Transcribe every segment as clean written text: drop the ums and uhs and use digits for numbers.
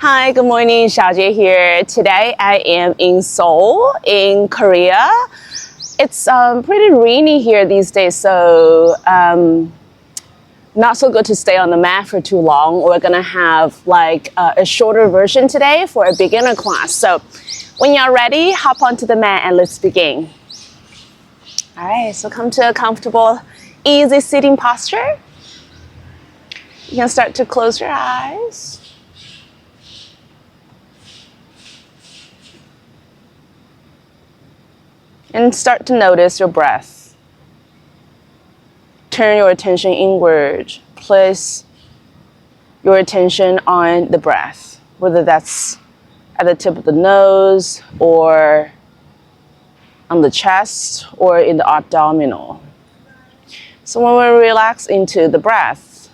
Hi, good morning, Xiaojie here. Today I am in Seoul, in Korea. It's pretty rainy here these days, so not so good to stay on the mat for too long. We're gonna have like a shorter version today for a beginner class. So when you're ready, hop onto the mat and let's begin. All right, so come to a comfortable, easy sitting posture. You can start to close your eyes. And start to notice your breath. Turn your attention inward. Place your attention on the breath, whether that's at the tip of the nose or on the chest or in the abdominal. So when we relax into the breath,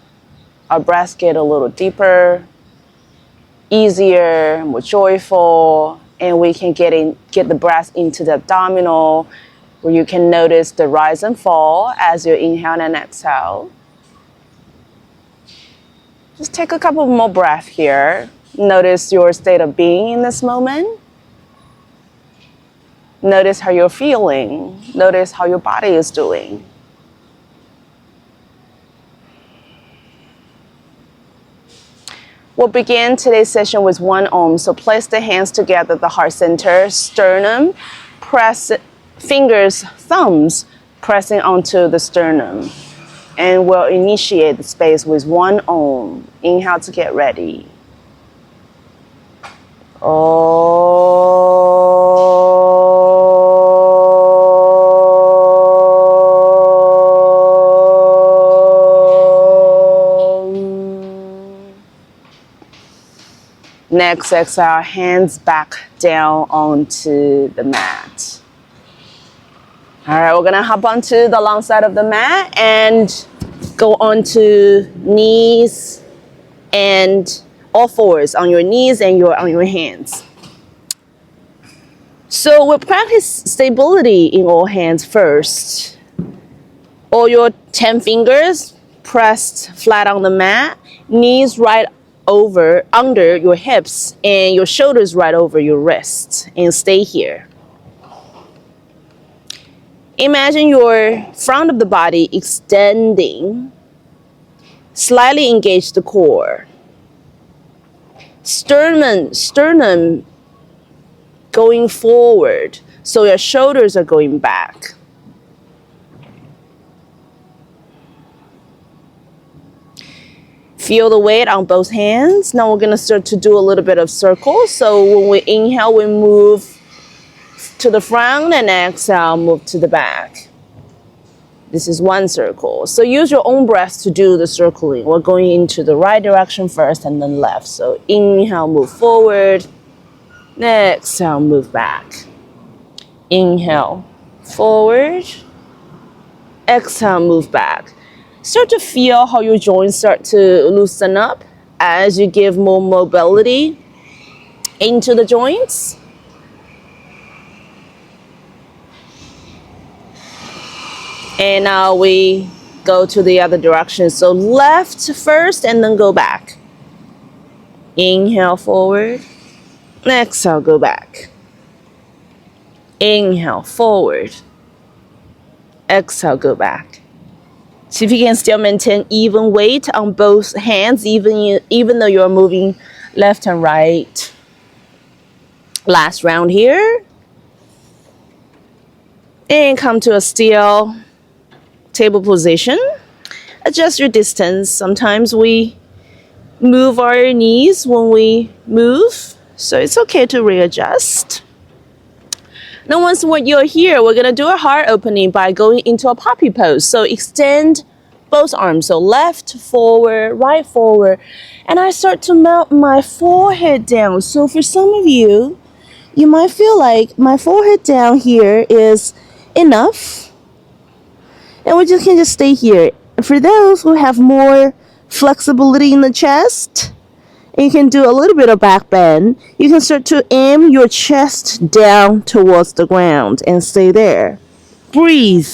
our breaths get a little deeper, easier, more joyful, and we can get the breath into the abdominal, where you can notice the rise and fall as you inhale and exhale. Just take a couple more breaths here. Notice your state of being in this moment. Notice how you're feeling. Notice how your body is doing. We'll begin today's session with one arm. So place the hands together at the heart center, sternum, press fingers, thumbs pressing onto the sternum. And we'll initiate the space with one arm. Inhale to get ready. Next, exhale, hands back down onto the mat. All right, we're gonna hop onto the long side of the mat and go onto knees and all fours on your knees and on your hands. So we'll practice stability in all hands first. All your 10 fingers pressed flat on the mat, knees right over under your hips and your shoulders right over your wrists, and stay here. Imagine your front of the body extending, slightly engage the core. Sternum going forward, so your shoulders are going back. Feel the weight on both hands. Now we're gonna start to do a little bit of circles. So when we inhale, we move to the front, and exhale, move to the back. This is one circle. So use your own breath to do the circling. We're going into the right direction first and then left. So inhale, move forward. Exhale, move back. Inhale, forward. Exhale, move back. Start to feel how your joints start to loosen up as you give more mobility into the joints. And now we go to the other direction. So left first and then go back. Inhale, forward. Exhale, go back. Inhale, forward. Exhale, go back. See if you can still maintain even weight on both hands, even though you're moving left and right. Last round here. And come to a still table position. Adjust your distance. Sometimes we move our knees when we move, so it's okay to readjust. Now once you're here, we're gonna do a heart opening by going into a puppy pose. So extend both arms, so left forward, right forward, and I start to melt my forehead down. So for some of you, you might feel like my forehead down here is enough, and we can just stay here. For those who have more flexibility in the chest, and you can do a little bit of back bend, you can start to aim your chest down towards the ground and stay there. Breathe.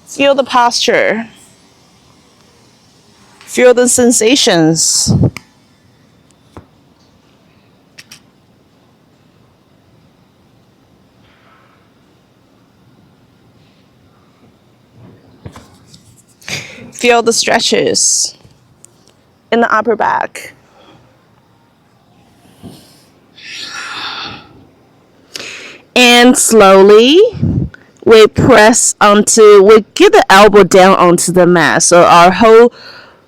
Feel the posture. Feel the sensations. Feel the stretches in the upper back. And slowly, we get the elbow down onto the mat. So our whole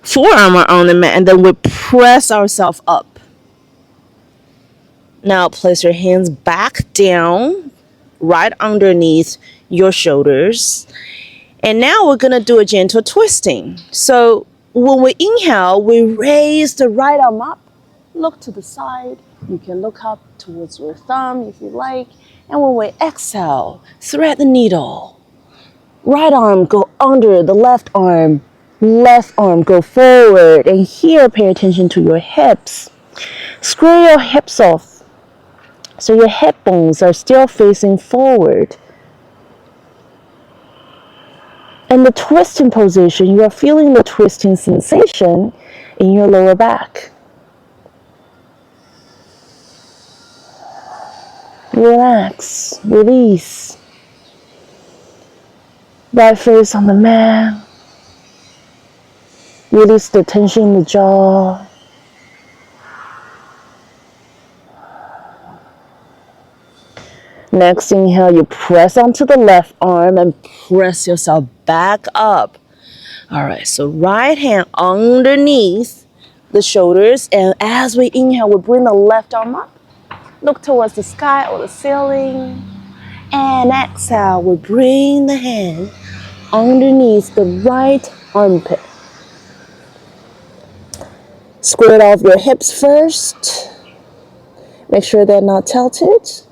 forearm are on the mat, and then we press ourselves up. Now place your hands back down, right underneath your shoulders. And now we're going to do a gentle twisting. So when we inhale, we raise the right arm up, look to the side. You can look up towards your thumb if you like. And when we exhale, thread the needle. Right arm go under the left arm go forward. And here, pay attention to your hips. Square your hips off so your hip bones are still facing forward. And the twisting position, you are feeling the twisting sensation in your lower back. Relax, release. Right face on the mat. Release the tension in the jaw. Next inhale, you press onto the left arm and press yourself back up. All right, so right hand underneath the shoulders, and as we inhale, we bring the left arm up. Look towards the sky or the ceiling. And exhale, we bring the hand underneath the right armpit. Square off your hips first. Make sure they're not tilted.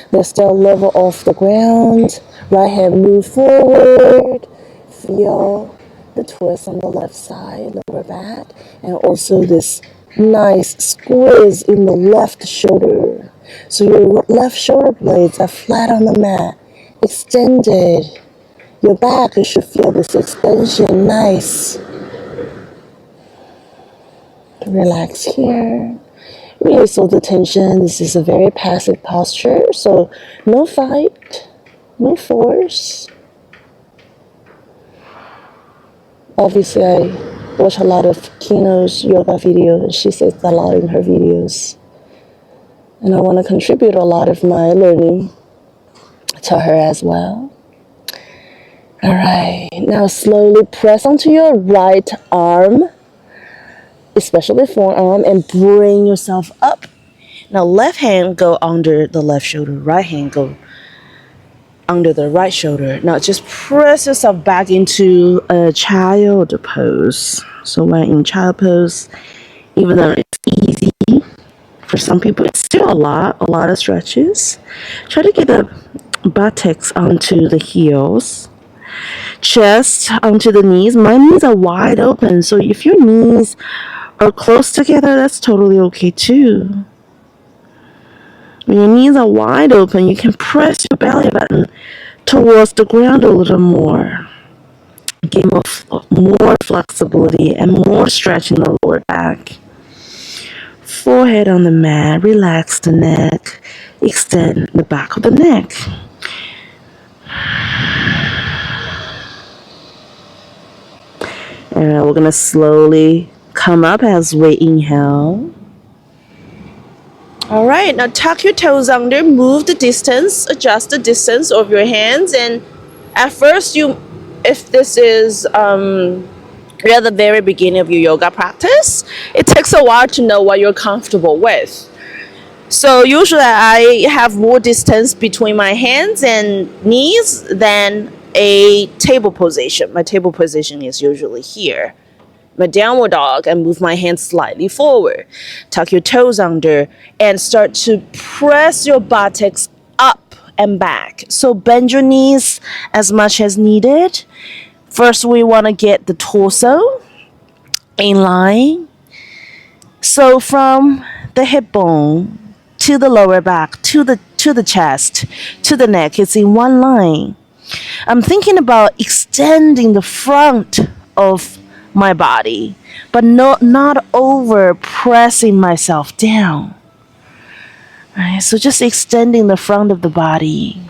They're still level off the ground. Right hand move forward. Feel the twist on the left side, lower back. And also this nice squeeze in the left shoulder. So your left shoulder blades are flat on the mat, extended. Your back, you should feel this extension, nice. Relax here. Release all the tension. This is a very passive posture, so no fight, no force. Obviously, I watch a lot of Kino's yoga videos. She says a lot in her videos. And I want to contribute a lot of my learning to her as well. All right, now slowly press onto your right arm, especially forearm, and bring yourself up. Now left hand go under the left shoulder, right hand go under the right shoulder. Now just press yourself back into a child pose. So when in child pose, even though it's easy, for some people it's still a lot of stretches. Try to get the buttocks onto the heels, chest onto the knees. My knees are wide open, so if your knees are close together, that's totally okay too. When your knees are wide open, you can press your belly button towards the ground a little more. Get more flexibility and more stretch in the lower back. Forehead on the mat, relax the neck, extend the back of the neck. And we're going to slowly come up as we inhale. All right, now tuck your toes under, move the distance, adjust the distance of your hands. And at first, if this is you're at the very beginning of your yoga practice, it takes a while to know what you're comfortable with. So usually I have more distance between my hands and knees than a table position. My table position is usually here. My downward dog, and move my hands slightly forward. Tuck your toes under and start to press your buttocks up and back. So bend your knees as much as needed. First, we want to get the torso in line. So from the hip bone to the lower back, to the chest, to the neck, it's in one line. I'm thinking about extending the front of my body, but not over pressing myself down. Right, so just extending the front of the body.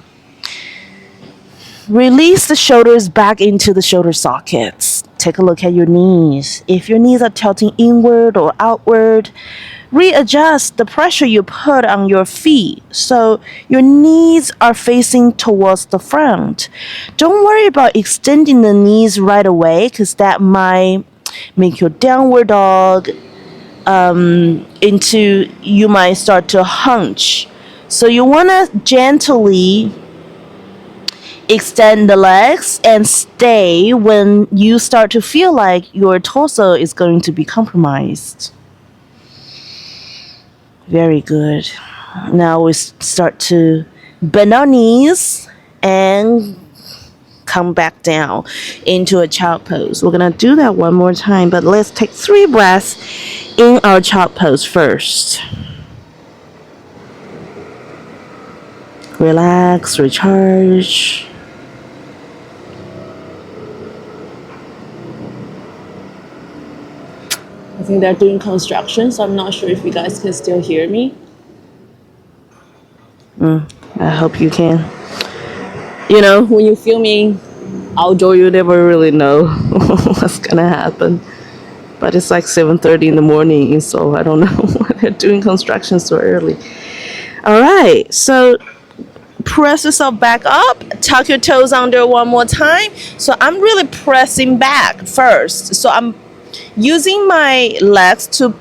Release the shoulders back into the shoulder sockets. take a look at your knees. If your knees are tilting inward or outward, readjust the pressure you put on your feet so your knees are facing towards the front. Don't worry about extending the knees right away because that might make your downward dog into you might start to hunch. So you want to gently extend the legs and stay when you start to feel like your torso is going to be compromised. Very good. Now we start to bend our knees and come back down into a child pose. We're going to do that one more time, but let's take 3 breaths in our child pose first. Relax, recharge. I think they're doing construction, so I'm not sure if you guys can still hear me. I hope you can. You know, when you're filming outdoor, you never really know what's gonna happen. But it's like 7:30 in the morning, so I don't know why they're doing construction so early. All right, so press yourself back up, tuck your toes under one more time. So I'm really pressing back first. So I'm using my legs to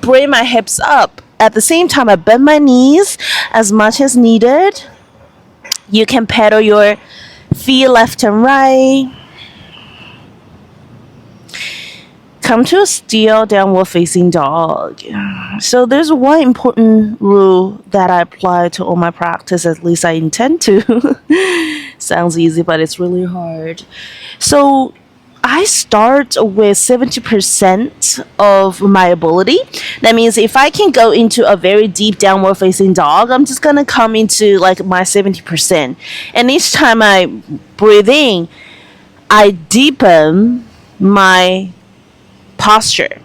bring my hips up. At the same time, I bend my knees as much as needed. You can pedal your feet left and right. Come to a still downward facing dog. So there's one important rule that I apply to all my practice, at least I intend to. Sounds easy, but it's really hard. So I start with 70% of my ability. That means if I can go into a very deep downward facing dog, I'm just gonna come into like my 70%. And each time I breathe in, I deepen my posture.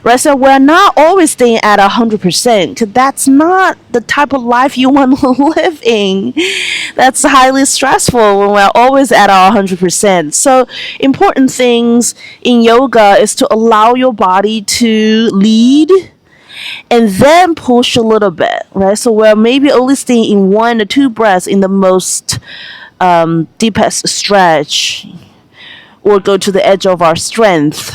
Right, so we're not always staying at 100% because that's not the type of life you want to live in. That's highly stressful when we're always at our 100%. So important things in yoga is to allow your body to lead and then push a little bit, right? So we're maybe only staying in 1 or 2 breaths in the most deepest stretch or go to the edge of our strength.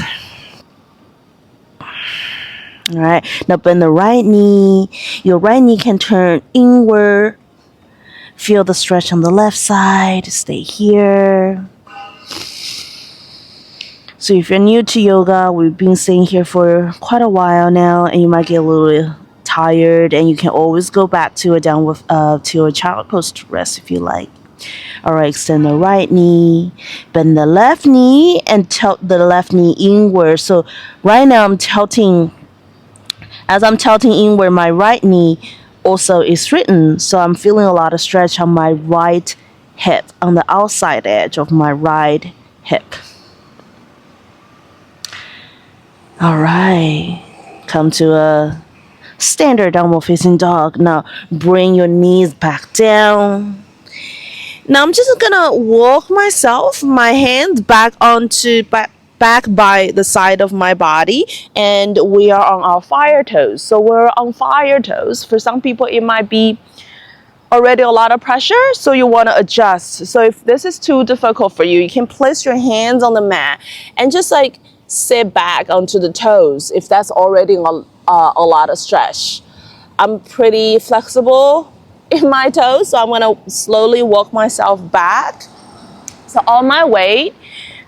All right, now bend the right knee. Your right knee can turn inward. Feel the stretch on the left side. Stay here. So if you're new to yoga, we've been staying here for quite a while now, and you might get a little tired, and you can always go back to a downward, to a child pose to rest if you like. All right, extend the right knee, bend the left knee, and tilt the left knee inward. So right now I'm tilting. As I'm tilting inward, my right knee also is straightened. So I'm feeling a lot of stretch on my right hip, on the outside edge of my right hip. All right. Come to a standard downward facing dog. Now bring your knees back down. Now I'm just gonna walk myself, my hands back by the side of my body, and we are on our fire toes. So we're on fire toes. For some people it might be already a lot of pressure, so you want to adjust. So if this is too difficult for you, you can place your hands on the mat and just like sit back onto the toes if that's already a lot of stretch. I'm pretty flexible in my toes, so I'm going to slowly walk myself back. So all my weight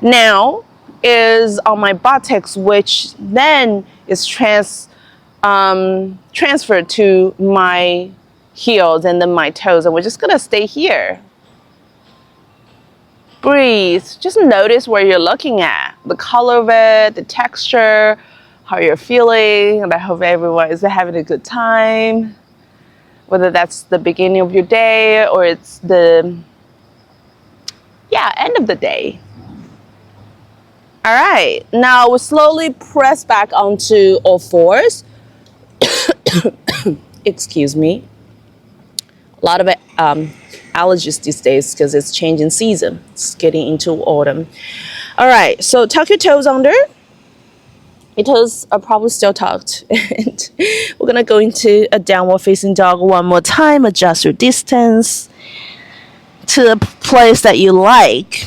now is on my buttocks, which then is transferred to my heels and then my toes, and we're just gonna stay here. Breathe. Just notice where you're looking at, the color of it, the texture, how you're feeling, and I hope everyone is having a good time, whether that's the beginning of your day or it's the end of the day. All right, now we'll slowly press back onto all fours. Excuse me. A lot of allergies these days because it's changing season. It's getting into autumn. All right, so tuck your toes under. Your toes are probably still tucked. And we're gonna go into a downward facing dog one more time. Adjust your distance to a place that you like.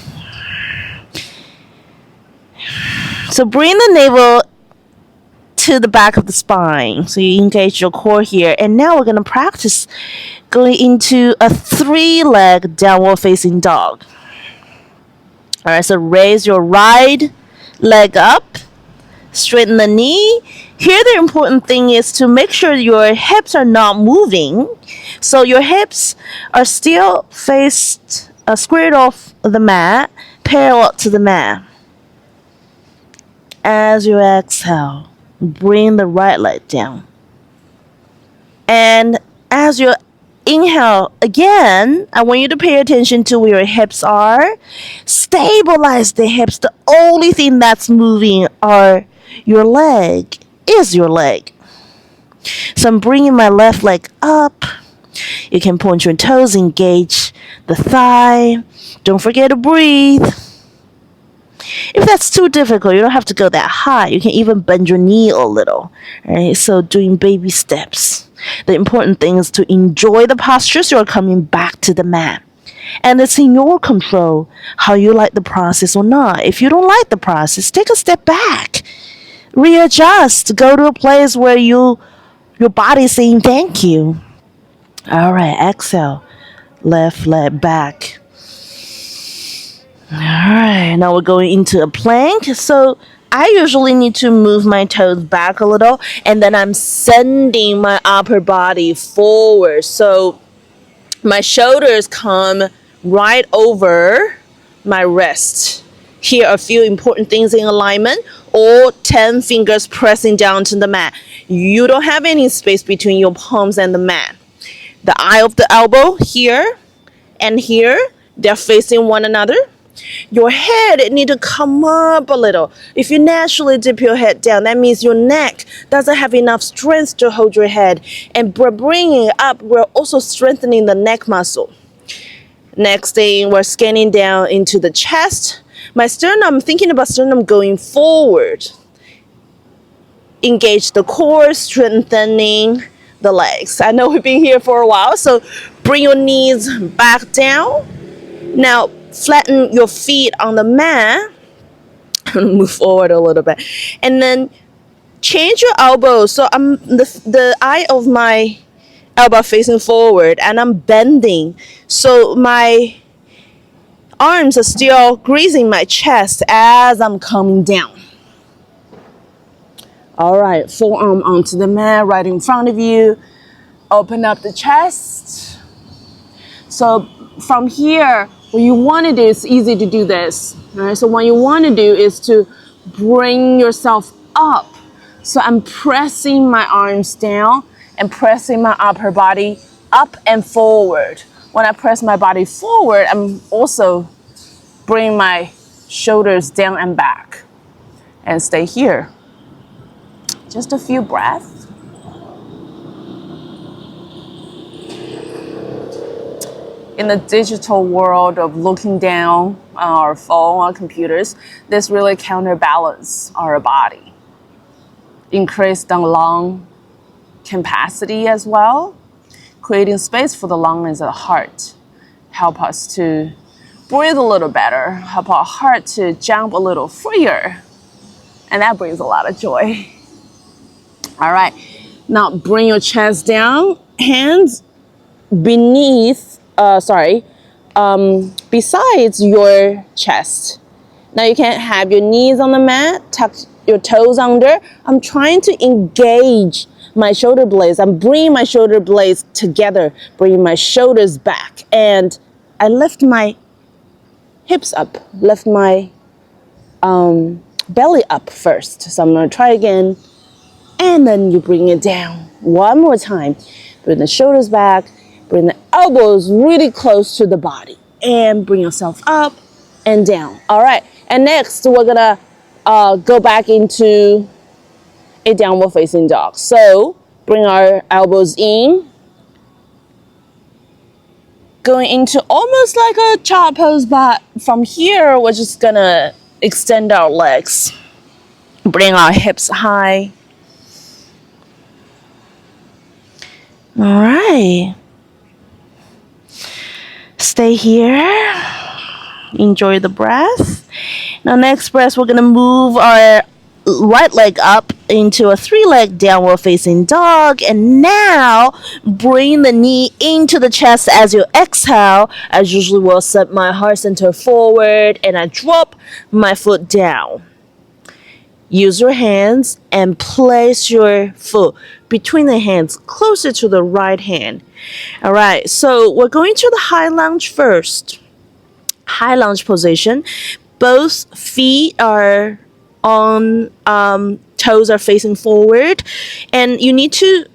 So bring the navel to the back of the spine. So you engage your core here. And now we're gonna practice going into a 3-leg downward facing dog. All right, so raise your right leg up. Straighten the knee. Here the important thing is to make sure your hips are not moving. So your hips are still faced squared off the mat, parallel to the mat. As you exhale, bring the right leg down. And as you inhale again, I want you to pay attention to where your hips are. Stabilize the hips. The only thing that's moving are your leg, is your leg. So I'm bringing my left leg up. You can point your toes, engage the thigh. Don't forget to breathe. If that's too difficult, you don't have to go that high. You can even bend your knee a little. Right? So doing baby steps. The important thing is to enjoy the posture so you're coming back to the mat. And it's in your control how you like the process or not. If you don't like the process, take a step back. Readjust. Go to a place where your body's saying thank you. All right, exhale. Left leg back. All right, now we're going into a plank. So I usually need to move my toes back a little, and then I'm sending my upper body forward. So my shoulders come right over my wrist. Here are a few important things in alignment. All 10 fingers pressing down to the mat. You don't have any space between your palms and the mat. The eye of the elbow here and here, they're facing one another. Your head, it needs to come up a little. If you naturally dip your head down, that means your neck doesn't have enough strength to hold your head. And by bringing it up, we're also strengthening the neck muscle. Next thing, we're scanning down into the chest. My sternum, thinking about sternum going forward. Engage the core, strengthening the legs. I know we've been here for a while, so bring your knees back down. Now, flatten your feet on the mat. Move forward a little bit. And then change your elbows. So I'm the eye of my elbow facing forward, and I'm bending. So my arms are still grazing my chest as I'm coming down. All right, forearm onto the mat right in front of you. Open up the chest. So from here, what you want to do, is easy to do this. Right? So what you want to do is to bring yourself up. So I'm pressing my arms down and pressing my upper body up and forward. When I press my body forward, I'm also bringing my shoulders down and back. And stay here. Just a few breaths. In the digital world of looking down on our phone or computers, this really counterbalance our body. Increase the lung capacity as well, creating space for the lungs and the heart. Help us to breathe a little better, help our heart to jump a little freer. And that brings a lot of joy. All right, now bring your chest down, hands beneath, besides your chest. Now you can have your knees on the mat, tuck your toes under. I'm trying to engage my shoulder blades. I'm bringing my shoulder blades together, bringing my shoulders back. And I lift my hips up, lift my belly up first. So I'm gonna try again. And then you bring it down. One more time. Bring the shoulders back. Bring the elbows really close to the body. And bring yourself up and down. All right. And next, we're going to go back into a downward facing dog. So bring our elbows in. Going into almost like a child pose, but from here, we're just going to extend our legs. Bring our hips high. All right. Stay here. Enjoy the breath. Now, next breath, we're going to move our right leg up into a 3-leg downward facing dog. And now, bring the knee into the chest as you exhale. As usually, we'll set my heart center forward and I drop my foot down. Use your hands and place your foot between the hands closer to the right hand. All right, so we're going to the high lunge first. High lunge position. Both feet are on, toes are facing forward. And you need to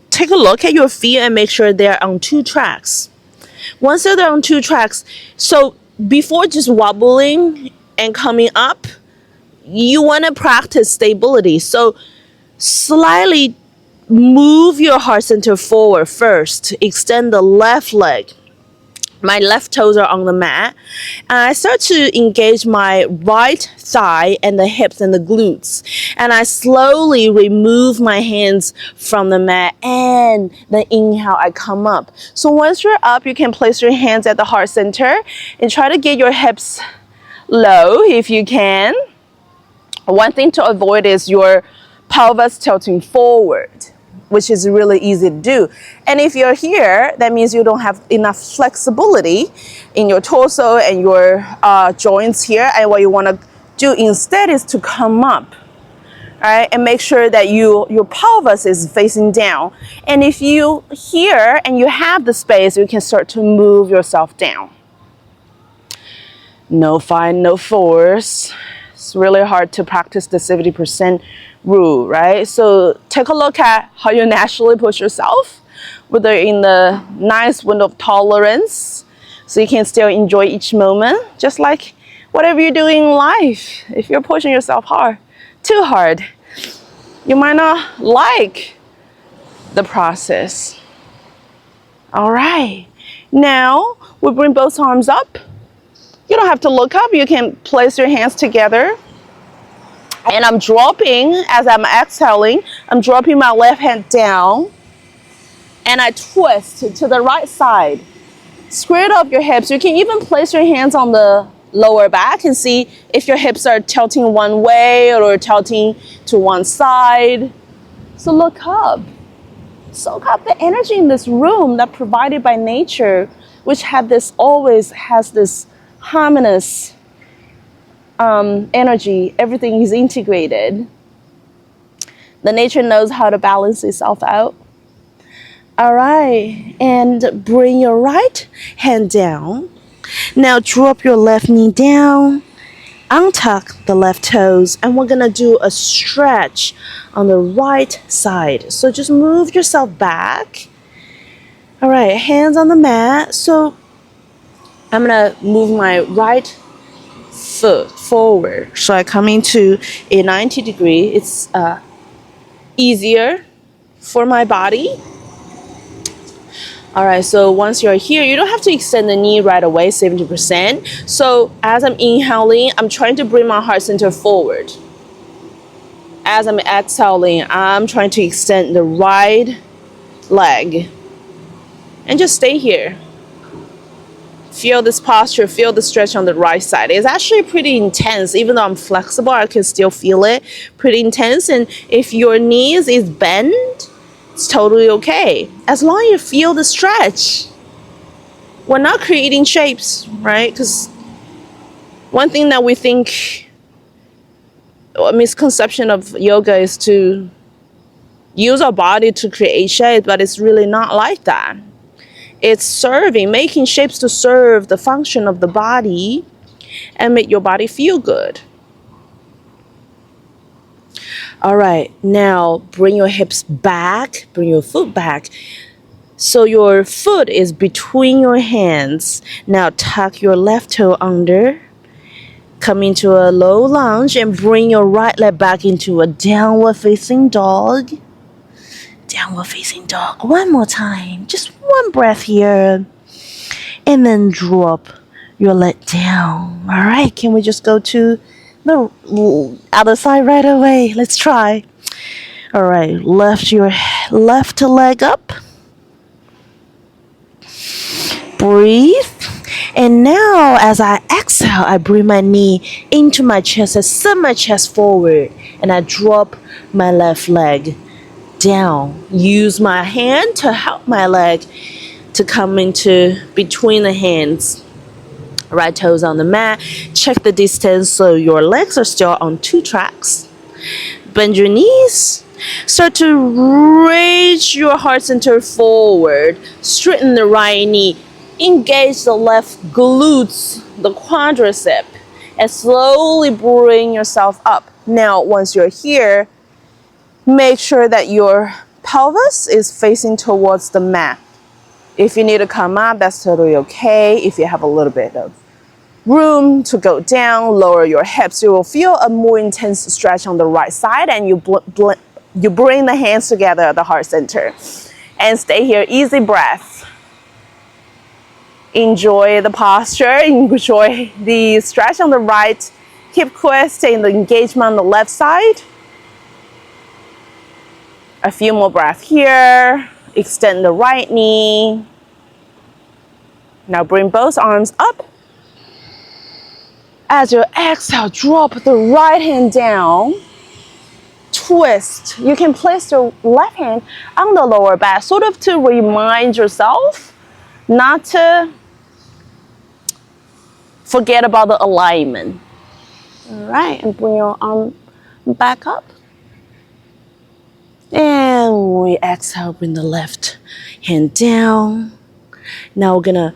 take a look at your feet and make sure they're on 2 tracks. Once they're on 2 tracks, so before just wobbling and coming up, you want to practice stability. So slightly move your heart center forward first. Extend the left leg. My left toes are on the mat. And I start to engage my right thigh and the hips and the glutes. And I slowly remove my hands from the mat. And then inhale, I come up. So once you're up, you can place your hands at the heart center and try to get your hips low if you can. One thing to avoid is your pelvis tilting forward, which is really easy to do. And if you're here, that means you don't have enough flexibility in your torso and your joints here. And what you want to do instead is to come up, right? And make sure that your pelvis is facing down. And if you here and you have the space, you can start to move yourself down. No fight, no force. It's really hard to practice the 70% rule, right? So take a look at how you naturally push yourself, whether in the nice window of tolerance, so you can still enjoy each moment, just like whatever you're doing in life. If you're pushing yourself too hard, you might not like the process. All right, now we bring both arms up. You don't have to look up. You can place your hands together. And I'm dropping, as I'm exhaling, I'm dropping my left hand down. And I twist to the right side. Square up your hips. You can even place your hands on the lower back and see if your hips are tilting one way or tilting to one side. So look up. Soak up the energy in this room that's provided by nature, which always has this harmonious energy. Everything is integrated. The nature knows how to balance itself out. All right, and bring your right hand down. Now drop your left knee down, untuck the left toes, and we're gonna do a stretch on the right side. So just move yourself back. All right, hands on the mat. So I'm gonna move my right foot forward. So I come into a 90 degree. It's easier for my body. All right, so once you're here, you don't have to extend the knee right away, 70%. So as I'm inhaling, I'm trying to bring my heart center forward. As I'm exhaling, I'm trying to extend the right leg. And just stay here. Feel this posture, feel the stretch on the right side. It's actually pretty intense. Even though I'm flexible, I can still feel it pretty intense. And if your knees is bent, it's totally okay. As long as you feel the stretch. We're not creating shapes, right? Because one thing that we think, a misconception of yoga is to use our body to create shape, but it's really not like that. It's making shapes to serve the function of the body and make your body feel good. All right, now bring your hips back, bring your foot back. So your foot is between your hands. Now tuck your left toe under. Come into a low lunge and bring your right leg back into a downward facing dog. Downward facing dog. One more time. Just one breath here. And then drop your leg down. All right, can we just go to the other side right away. Let's try. All right, lift your left leg up. Breathe. And now as I exhale, I bring my knee into my chest. I send my chest forward and I drop my left leg down. Use my hand to help my leg to come into between the hands. Right toes on the mat. Check the distance so your legs are still on 2 tracks. Bend your knees. Start to raise your heart center forward. Straighten the right knee. Engage the left glutes, the quadricep, and slowly bring yourself up. Now, once you're here, make sure that your pelvis is facing towards the mat. If you need to come up, that's totally okay. If you have a little bit of room to go down, lower your hips. You will feel a more intense stretch on the right side, and you bring the hands together at the heart center. And stay here, easy breath. Enjoy the posture, enjoy the stretch on the right. Keep twisting the engagement on the left side. A few more breaths here. Extend the right knee. Now bring both arms up. As you exhale, drop the right hand down. Twist. You can place your left hand on the lower back, sort of to remind yourself not to forget about the alignment. All right, and bring your arm back up. And we exhale, bring the left hand down. Now we're gonna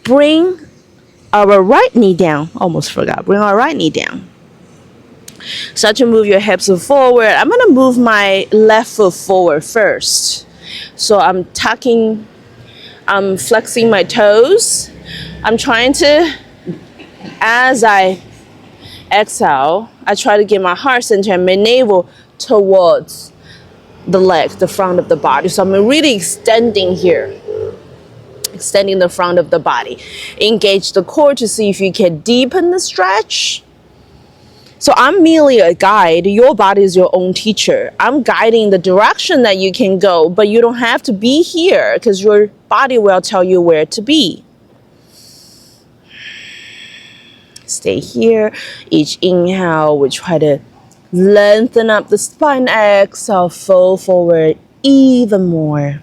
bring our right knee down. Almost forgot. Bring our right knee down. Start to move your hips forward. I'm gonna move my left foot forward first. So I'm flexing my toes. I'm trying to, as I exhale, I try to get my heart center and my navel towards the legs, the front of the body. So I'm really extending here. Extending the front of the body. Engage the core to see if you can deepen the stretch. So I'm merely a guide. Your body is your own teacher. I'm guiding the direction that you can go, but you don't have to be here because your body will tell you where to be. Stay here. Each inhale, we try to lengthen up the spine. Exhale, fold forward even more.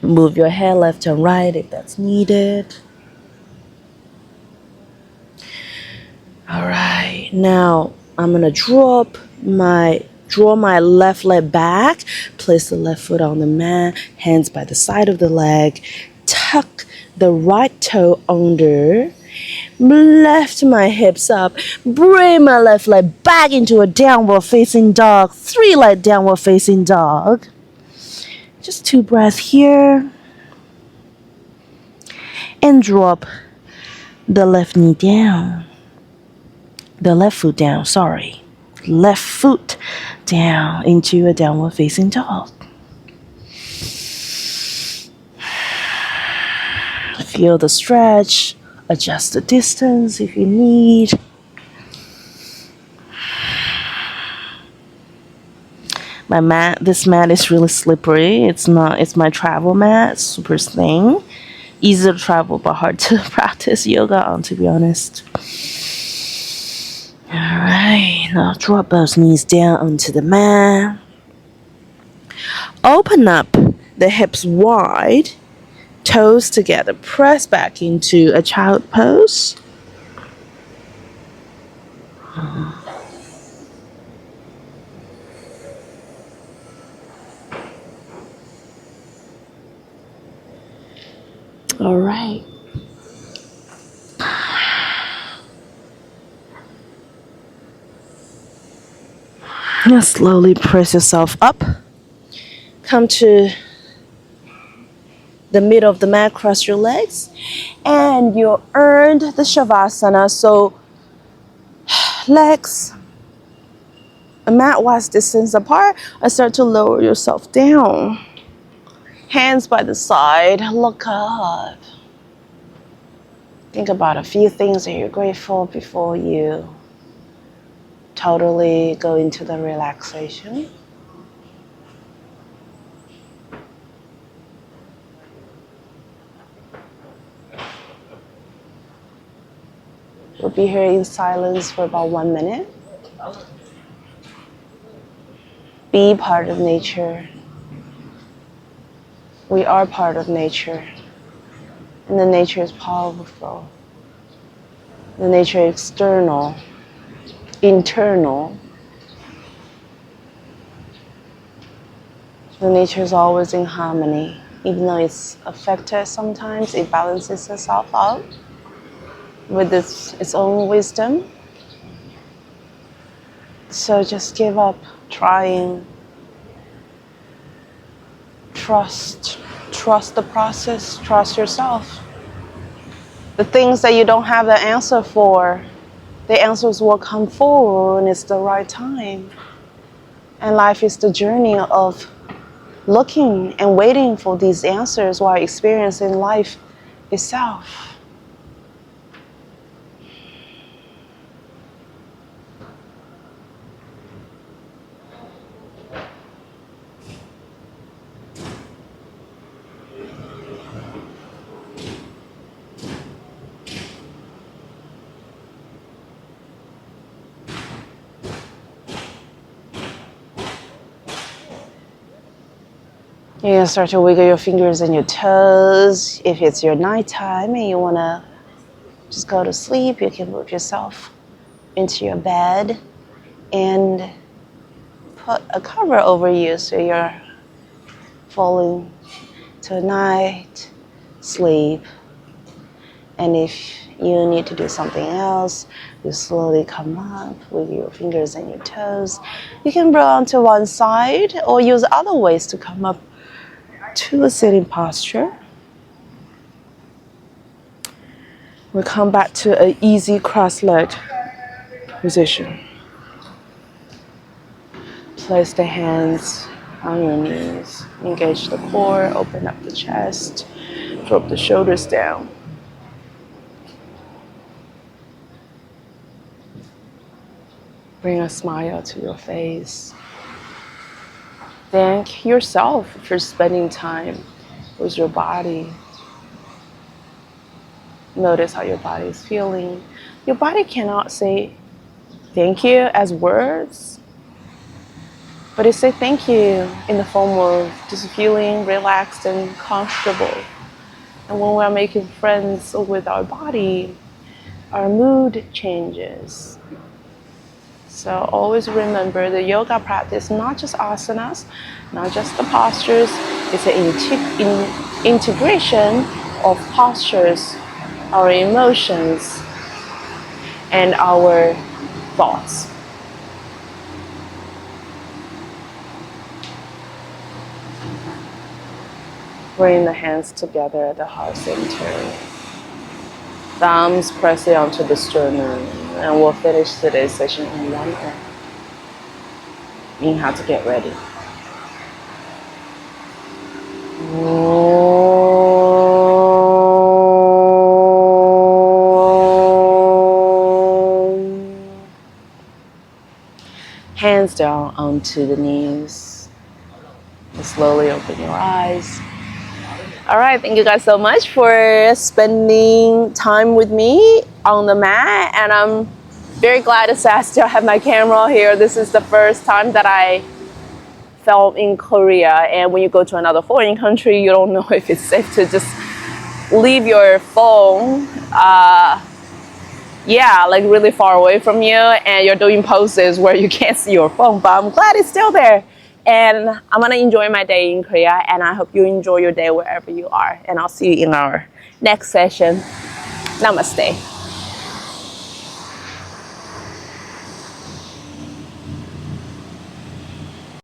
Move your head left and right if that's needed. All right, now I'm gonna draw my left leg back, place the left foot on the mat, hands by the side of the leg, tuck the right toe under, lift my hips up, bring my left leg back into a downward facing dog, 3-leg downward facing dog. Just 2 breaths here. And drop the left knee down. The left foot down, sorry. Left foot down into a downward facing dog. Feel the stretch. Adjust the distance if you need. This mat is really slippery. It's my travel mat. It's super thin. Easy to travel, but hard to practice yoga on, to be honest. All right, now drop both knees down onto the mat. Open up the hips wide, toes together. Press back into a child pose. All right. Now slowly press yourself up. Come to the middle of the mat, cross your legs. And you earned the Shavasana. So legs a mat-wise distance apart. And start to lower yourself down. Hands by the side, look up. Think about a few things that you're grateful before you totally go into the relaxation. We'll be here in silence for about 1 minute. Be part of nature. We are part of nature. And the nature is powerful. The nature is external, internal. The nature is always in harmony. Even though it's affected sometimes, it balances itself out with its own wisdom. So just give up trying. Trust the process, trust yourself. The things that you don't have the answer for, the answers will come forward when it's the right time. And life is the journey of looking and waiting for these answers while experiencing life itself. You can start to wiggle your fingers and your toes. If it's your nighttime and you want to just go to sleep, you can move yourself into your bed and put a cover over you so you're falling to a night sleep. And if you need to do something else, you slowly come up with your fingers and your toes. You can roll onto one side or use other ways to come up to a sitting posture. We'll come back to an easy cross-legged position. Place the hands on your knees. Engage the core, open up the chest, drop the shoulders down. Bring a smile to your face. Thank yourself for spending time with your body. Notice how your body is feeling. Your body cannot say thank you as words, but it says thank you in the form of just feeling relaxed and comfortable. And when we're making friends with our body, our mood changes. So always remember the yoga practice, not just asanas, not just the postures, it's an integration of postures, our emotions, and our thoughts. Bring the hands together at the heart center. Thumbs pressing onto the sternum, and we'll finish today's session on one arm. Inhale to get ready. Hands down onto the knees. And slowly open your eyes. All right, thank you guys so much for spending time with me on the mat. And I'm very glad to say I still have my camera here. This is the first time that I film in Korea. And when you go to another foreign country, you don't know if it's safe to just leave your phone, like really far away from you. And you're doing poses where you can't see your phone. But I'm glad it's still there. And I'm gonna enjoy my day in Korea, and I hope you enjoy your day wherever you are. And I'll see you in our next session. Namaste.